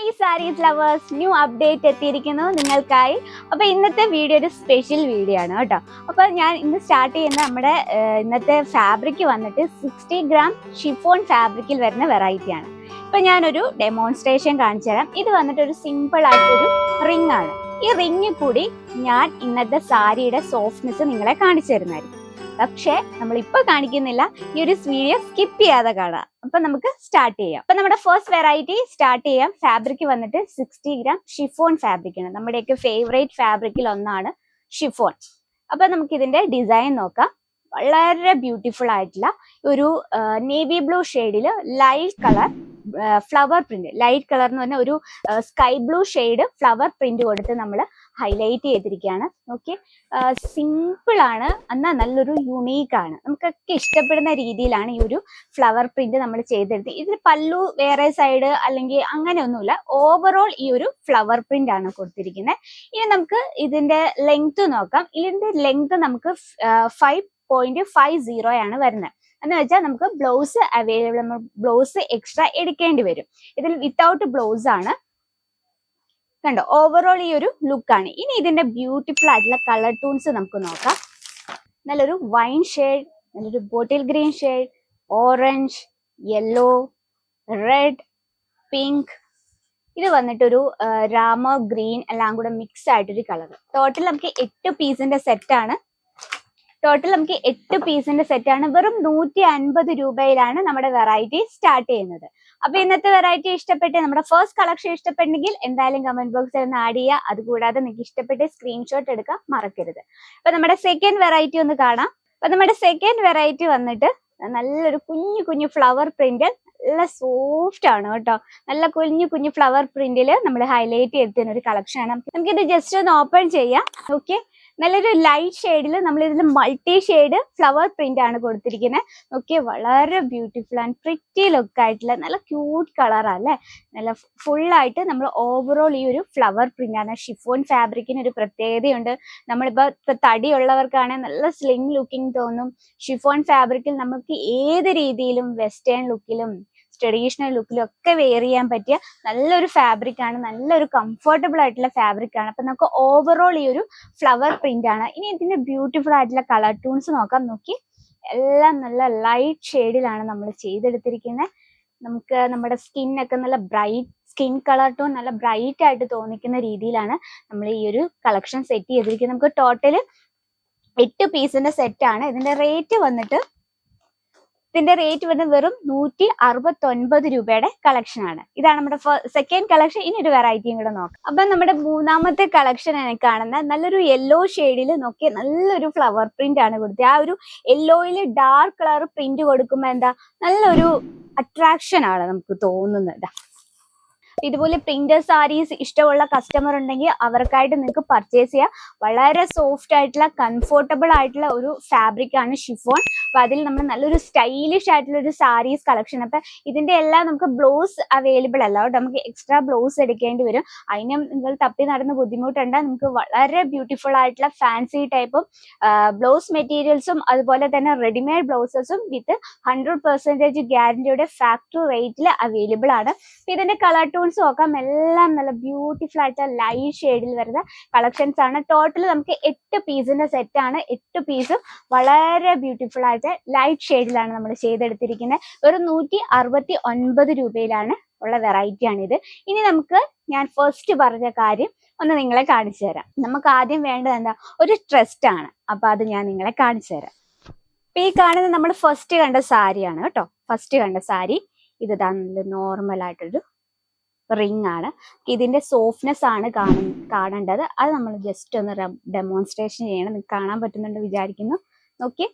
Hi sarees lovers, new update എത്തിയിരിക്കുന്നു നിങ്ങൾക്കായി. അപ്പോൾ ഇന്നത്തെ വീഡിയോ ഒരു സ്പെഷ്യൽ വീഡിയോ ആണ് കേട്ടോ. അപ്പോൾ ഞാൻ ഇന്ന് സ്റ്റാർട്ട് ചെയ്യുന്ന നമ്മുടെ ഇന്നത്തെ ഫാബ്രിക് വന്നിട്ട് 60 ഗ്രാം ഷിഫോൺ ഫാബ്രിക്കിൽ വരുന്ന വെറൈറ്റിയാണ്. ഇപ്പം ഞാനൊരു ഡെമോൺസ്ട്രേഷൻ കാണിച്ചു തരാം. ഇത് വന്നിട്ട് ഒരു സിമ്പിൾ ആയിട്ടൊരു റിംഗ് ആണ്. ഈ റിംഗിൽ കൂടി ഞാൻ ഇന്നത്തെ സാരിയുടെ സോഫ്റ്റ്നെസ് നിങ്ങളെ കാണിച്ചു തരുന്നതായിരിക്കും. പക്ഷേ നമ്മളിപ്പോൾ കാണിക്കുന്നില്ല, ഈ ഒരു വീഡിയോ സ്കിപ്പ് ചെയ്യാതെ കാണാം. അപ്പൊ നമുക്ക് സ്റ്റാർട്ട് ചെയ്യാം. അപ്പൊ നമ്മുടെ ഫസ്റ്റ് വെറൈറ്റി സ്റ്റാർട്ട് ചെയ്യാം. ഫാബ്രിക് വന്നിട്ട് 60 ഗ്രാം ഷിഫോൺ ഫാബ്രിക് ആണ്. നമ്മുടെയൊക്കെ ഫേവറേറ്റ് ഫാബ്രിക്കിൽ ഒന്നാണ് ഷിഫോൺ. അപ്പൊ നമുക്ക് ഇതിന്റെ ഡിസൈൻ നോക്കാം. വളരെ ബ്യൂട്ടിഫുൾ ആയിട്ടുള്ള ഒരു നേവി ബ്ലൂ ഷെയ്ഡില് light colour flower print, light colour എന്ന് പറഞ്ഞാൽ ഒരു sky blue shade flower print കൊടുത്ത് നമ്മൾ ഹൈലൈറ്റ് ചെയ്തിരിക്കുകയാണ്. ഓക്കെ, സിമ്പിൾ ആണ്, എന്നാൽ നല്ലൊരു യുണീക്ക് ആണ്. നമുക്കൊക്കെ ഇഷ്ടപ്പെടുന്ന രീതിയിലാണ് ഈ ഒരു ഫ്ലവർ പ്രിന്റ് നമ്മൾ ചെയ്തെടുത്ത്. ഇതിൽ പല്ലു വേറെ സൈഡ് അല്ലെങ്കിൽ അങ്ങനെയൊന്നുമില്ല, ഓവറോൾ ഈ ഒരു ഫ്ലവർ പ്രിന്റ് ആണ് കൊടുത്തിരിക്കുന്നത്. ഇനി നമുക്ക് ഇതിന്റെ ലെങ്ത് നോക്കാം. ഇതിന്റെ ലെങ്ത് നമുക്ക് 5.50 ആണ് വരുന്നത്. എന്ന് വെച്ചാൽ നമുക്ക് ബ്ലൗസ് അവൈലബിൾ, നമ്മൾ ബ്ലൗസ് എക്സ്ട്രാ എടുക്കേണ്ടി വരും. ഇതിൽ വിത്തൗട്ട് ബ്ലൗസ് ആണ്. കണ്ടോ, ഓവറോൾ ഈ ഒരു ലുക്കാണ്. ഇനി ഇതിന്റെ ബ്യൂട്ടിഫുൾ ആയിട്ടുള്ള കളർ ടൂൺസ് നമുക്ക് നോക്കാം. നല്ലൊരു വൈൻ ഷെയ്ഡ്, നല്ലൊരു bottle green shade, orange, yellow, red, pink. ഇത് വന്നിട്ടൊരു രാമ ഗ്രീൻ എല്ലാം കൂടെ മിക്സ് ആയിട്ടൊരു കളർ. ടോട്ടൽ നമുക്ക് 8 പീസിന്റെ സെറ്റാണ്. വെറും 150 രൂപയിലാണ് നമ്മുടെ വെറൈറ്റി സ്റ്റാർട്ട് ചെയ്യുന്നത്. അപ്പൊ ഇന്നത്തെ വെറൈറ്റി ഇഷ്ടപ്പെട്ട് നമ്മുടെ ഫസ്റ്റ് കളക്ഷൻ ഇഷ്ടപ്പെട്ടെങ്കിൽ എന്തായാലും കമന്റ് ബോക്സിൽ ഒന്ന് ആഡ് ചെയ്യുക. അതുകൂടാതെ നിങ്ങൾക്ക് ഇഷ്ടപ്പെട്ട് സ്ക്രീൻഷോട്ട് എടുക്കാൻ മറക്കരുത്. അപ്പൊ നമ്മുടെ സെക്കൻഡ് വെറൈറ്റി ഒന്ന് കാണാം. അപ്പൊ നമ്മുടെ സെക്കൻഡ് വെറൈറ്റി വന്നിട്ട് നല്ലൊരു കുഞ്ഞു കുഞ്ഞു ഫ്ലവർ പ്രിന്റ്, നല്ല സോഫ്റ്റ് ആണ് കേട്ടോ. നല്ല കുഞ്ഞു ഫ്ലവർ പ്രിന്റിൽ നമ്മൾ ഹൈലൈറ്റ് ചെയ്തിരുന്ന ഒരു കളക്ഷൻ ആണ്. നമുക്കിത് ജസ്റ്റ് ഒന്ന് ഓപ്പൺ ചെയ്യാം. ഓക്കെ, നല്ലൊരു ലൈറ്റ് ഷെയ്ഡിൽ നമ്മൾ ഇതിൽ മൾട്ടി ഷെയ്ഡ് ഫ്ലവർ പ്രിന്റ് ആണ് കൊടുത്തിരിക്കുന്നത്. ഓക്കെ, വളരെ ബ്യൂട്ടിഫുൾ ആൻഡ് പ്രിറ്റി ലുക്ക് ആയിട്ടുള്ള നല്ല ക്യൂട്ട് കളറല്ലേ. നല്ല ഫുള്ളായിട്ട് നമ്മൾ ഓവറോൾ ഈ ഒരു ഫ്ലവർ പ്രിന്റ് ആണ്. ഷിഫോൺ ഫാബ്രിക്കിന് ഒരു പ്രത്യേകതയുണ്ട്. നമ്മളിപ്പോൾ തടിയുള്ളവർക്കാണെങ്കിൽ നല്ല സ്ലിം ലുക്കിംഗ് തോന്നും. ഷിഫോൺ ഫാബ്രിക്കിൽ നമുക്ക് ഏത് രീതിയിലും വെസ്റ്റേൺ ലുക്കിലും ട്രഡീഷണൽ ലുക്കിലും ഒക്കെ വെയർ ചെയ്യാൻ പറ്റിയ നല്ലൊരു ഫാബ്രിക് ആണ്. നല്ലൊരു കംഫർട്ടബിൾ ആയിട്ടുള്ള ഫാബ്രിക് ആണ്. അപ്പൊ നമുക്ക് ഓവറോൾ ഈ ഒരു ഫ്ലവർ പ്രിന്റ് ആണ്. ഇനി ഇതിന്റെ ബ്യൂട്ടിഫുൾ ആയിട്ടുള്ള കളർ ടൂൺസ് നോക്കാം. നോക്കി, എല്ലാം നല്ല ലൈറ്റ് ഷെയ്ഡിലാണ് നമ്മൾ ചെയ്തെടുത്തിരിക്കുന്നത്. നമുക്ക് നമ്മുടെ സ്കിന്നൊക്കെ നല്ല ബ്രൈറ്റ് സ്കിൻ കളർ ടോൺ, നല്ല ബ്രൈറ്റ് ആയിട്ട് തോന്നിക്കുന്ന രീതിയിലാണ് നമ്മൾ ഈ ഒരു കളക്ഷൻ സെറ്റ് ചെയ്തിരിക്കുന്നത്. നമുക്ക് ടോട്ടല് 8 പീസിന്റെ സെറ്റ് ആണ്. ഇതിന്റെ റേറ്റ് വന്നിട്ട് വെറും 169 രൂപയുടെ കളക്ഷൻ ആണ്. ഇതാണ് നമ്മുടെ സെക്കൻഡ് കളക്ഷൻ. ഇനി ഒരു വെറൈറ്റിയും കൂടെ നോക്കാം. അപ്പൊ നമ്മുടെ മൂന്നാമത്തെ കളക്ഷൻ ആണ് കാണുന്നത്. നല്ലൊരു യെല്ലോ ഷെയ്ഡിൽ നോക്കി നല്ലൊരു ഫ്ലവർ പ്രിന്റ് ആണ് കൊടുത്തത്. ആ ഒരു യെല്ലോയിൽ ഡാർക്ക് കളർ പ്രിന്റ് കൊടുക്കുമ്പോൾ എന്താ നല്ലൊരു അട്രാക്ഷൻ ആണ് നമുക്ക് തോന്നുന്നത്. ഇതുപോലെ പ്രിന്റഡ് സാരീസ് ഇഷ്ടമുള്ള കസ്റ്റമർ ഉണ്ടെങ്കിൽ അവർക്കായിട്ട് നിങ്ങൾക്ക് പർച്ചേസ് ചെയ്യാം. വളരെ സോഫ്റ്റ് ആയിട്ടുള്ള കംഫർട്ടബിൾ ആയിട്ടുള്ള ഒരു ഫാബ്രിക് ആണ് ഷിഫോൺ. അപ്പൊ അതിൽ നമ്മൾ നല്ലൊരു സ്റ്റൈലിഷ് ആയിട്ടുള്ള ഒരു സാരീസ് കളക്ഷൻ. അപ്പൊ ഇതിന്റെ എല്ലാം നമുക്ക് ബ്ലൗസ് അവൈലബിൾ അല്ല കേട്ടോ, നമുക്ക് എക്സ്ട്രാ ബ്ലൗസ് എടുക്കേണ്ടി വരും. അതിനും നിങ്ങൾ തപ്പി നടന്ന് ബുദ്ധിമുട്ടുണ്ട്. നമുക്ക് വളരെ ബ്യൂട്ടിഫുൾ ആയിട്ടുള്ള ഫാൻസി ടൈപ്പും ബ്ലൗസ് മെറ്റീരിയൽസും അതുപോലെ തന്നെ റെഡിമെയ്ഡ് ബ്ലൗസസും വിത്ത് 100% ഗ്യാരണ്ടിയുടെ ഫാക്ടറി റേറ്റിൽ അവൈലബിൾ ആണ്. ഇതിന്റെ കളർ ടൂൺ നോക്കാം. എല്ലാം നല്ല ബ്യൂട്ടിഫുൾ ആയിട്ട് ലൈറ്റ് ഷെയ്ഡിൽ വരുന്ന കളക്ഷൻസ് ആണ്. ടോട്ടൽ നമുക്ക് 8 പീസിന്റെ സെറ്റ് ആണ്. 8 പീസും വളരെ ബ്യൂട്ടിഫുൾ ആയിട്ട് ലൈറ്റ് ഷെയ്ഡിലാണ് നമ്മൾ ചെയ്തെടുത്തിരിക്കുന്നത്. ഒരു 169 രൂപയിലാണ് ഉള്ള വെറൈറ്റി ആണിത്. ഇനി നമുക്ക് ഞാൻ ഫസ്റ്റ് പറഞ്ഞ കാര്യം ഒന്ന് നിങ്ങളെ കാണിച്ചു തരാം. നമുക്ക് ആദ്യം വേണ്ടത് എന്താ, ഒരു ട്രസ്റ്റ് ആണ്. അപ്പൊ അത് ഞാൻ നിങ്ങളെ കാണിച്ചു തരാം. അപ്പൊ ഈ കാണുന്നത് നമ്മൾ ഫസ്റ്റ് കണ്ട സാരിയാണ് കേട്ടോ. ഫസ്റ്റ് കണ്ട സാരി ഇത് നല്ല നോർമൽ ആയിട്ടൊരു റിംഗ് ആണ്. ഇതിന്റെ സോഫ്റ്റ്നെസ് ആണ് കാണേണ്ടത്. അത് നമ്മൾ ജസ്റ്റ് ഒന്ന് ഡെമോൺസ്ട്രേഷൻ ചെയ്യണം. നിങ്ങൾക്ക് കാണാൻ പറ്റുന്നുണ്ട് വിചാരിക്കുന്നു. നോക്കി,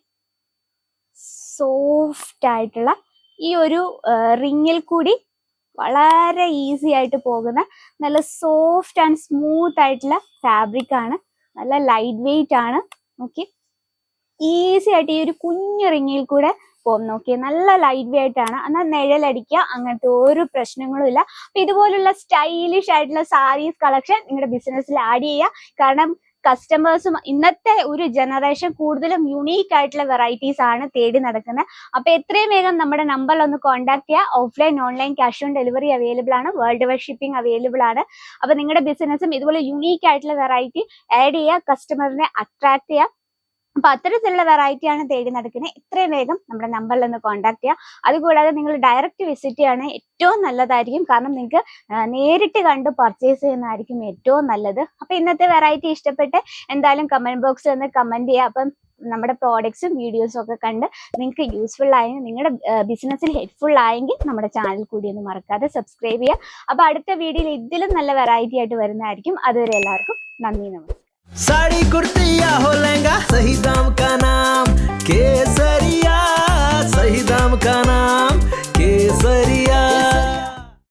സോഫ്റ്റ് ആയിട്ടുള്ള ഈ ഒരു റിങ്ങിൽ കൂടി വളരെ ഈസി ആയിട്ട് പോകുന്ന നല്ല സോഫ്റ്റ് ആൻഡ് സ്മൂത്ത് ആയിട്ടുള്ള ഫാബ്രിക് ആണ്. നല്ല ലൈറ്റ് വെയിറ്റ് ആണ്. നോക്കി, ഈസി ആയിട്ട് ഈ ഒരു കുഞ്ഞു റിങ്ങിൽ കൂടെ പോകും. നോക്കിയാൽ നല്ല ലൈറ്റ് വെയിറ്റ് ആണ്. എന്നാൽ നിഴലടിക്കുക അങ്ങനത്തെ ഒരു പ്രശ്നങ്ങളും ഇല്ല. അപ്പൊ ഇതുപോലുള്ള സ്റ്റൈലിഷ് ആയിട്ടുള്ള സാരീസ് കളക്ഷൻ നിങ്ങളുടെ ബിസിനസ്സിൽ ആഡ് ചെയ്യുക. കാരണം കസ്റ്റമേഴ്സും ഇന്നത്തെ ഒരു ജനറേഷൻ കൂടുതലും യുണീക്ക് ആയിട്ടുള്ള വെറൈറ്റീസ് ആണ് തേടി നടക്കുന്നത്. അപ്പൊ എത്രയും വേഗം നമ്മുടെ നമ്പറിൽ ഒന്ന് കോൺടാക്ട് ചെയ്യുക. Offline online cash on delivery available ആണ്, വേൾഡ് വൈഡ് ഷിപ്പിംഗ് അവൈലബിൾ ആണ്. അപ്പൊ നിങ്ങളുടെ ബിസിനസ്സും ഇതുപോലെ യുണീക്ക് ആയിട്ടുള്ള വെറൈറ്റി ആഡ് ചെയ്യുക, കസ്റ്റമറിനെ അട്രാക്ട് ചെയ്യുക. അപ്പൊ അത്തരത്തിലുള്ള വെറൈറ്റി ആണ് തേടി നടക്കുന്നത്. എത്രയും വേഗം നമ്മുടെ നമ്പറിൽ ഒന്ന് കോൺടാക്ട് ചെയ്യുക. അതുകൂടാതെ നിങ്ങൾ ഡയറക്റ്റ് വിസിറ്റ് ചെയ്യുകയാണെങ്കിൽ ഏറ്റവും നല്ലതായിരിക്കും. കാരണം നിങ്ങൾക്ക് നേരിട്ട് കണ്ട് പർച്ചേസ് ചെയ്യുന്നതായിരിക്കും ഏറ്റവും നല്ലത്. അപ്പൊ ഇന്നത്തെ വെറൈറ്റി ഇഷ്ടപ്പെട്ട് എന്തായാലും കമന്റ് ബോക്സിൽ ഒന്ന് കമന്റ് ചെയ്യുക. അപ്പം നമ്മുടെ പ്രോഡക്ട്സും വീഡിയോസും ഒക്കെ കണ്ട് നിങ്ങൾക്ക് യൂസ്ഫുൾ ആയെങ്കിൽ, നിങ്ങളുടെ ബിസിനസ്സിൽ ഹെൽപ്ഫുൾ ആയെങ്കിൽ നമ്മുടെ ചാനൽ കൂടി ഒന്ന് മറക്കാതെ സബ്സ്ക്രൈബ് ചെയ്യുക. അപ്പൊ അടുത്ത വീഡിയോയിൽ ഇതിലും നല്ല വെറൈറ്റി ആയിട്ട് വരുന്നതായിരിക്കും. അതുവരെ എല്ലാവർക്കും നന്ദി, നമസ്കാരം. साड़ी कुर्ती या हो लहंगा, सही दाम का नाम केसरिया, सही दाम का नाम केसरिया.